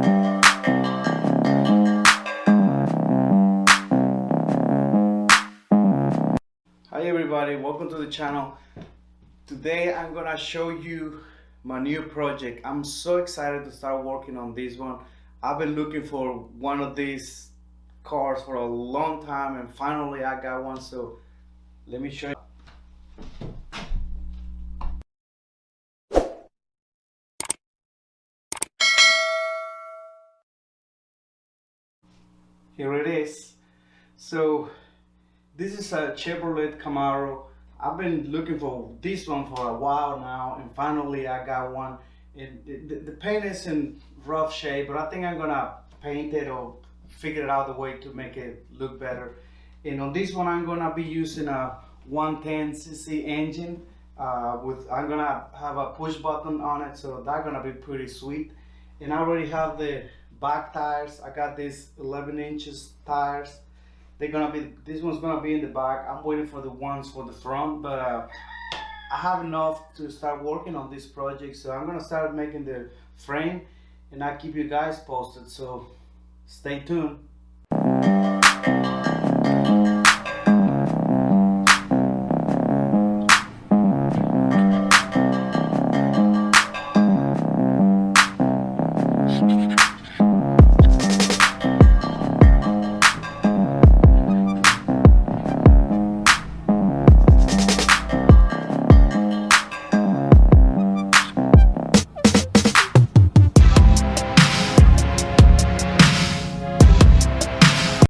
Hi everybody, welcome to the channel. Today I'm gonna show you my new project. I'm so excited to start working on this one. I've been looking for one of these cars for a long time and finally I got one, so let me show you. Here it is. So this is a Chevrolet Camaro. I've been looking for this one for a while now and finally I got one. The paint is in rough shape, but I think I'm gonna paint it or figure it out the way to make it look better. And on this one I'm gonna be using a 110cc engine I'm gonna have a push button on it, so that's gonna be pretty sweet. And I already have the back tires. I got these 11 inches tires. This one's gonna be in the back. I'm waiting for the ones for the front, but I have enough to start working on this project, so I'm gonna start making the frame and I'll keep you guys posted, so stay tuned.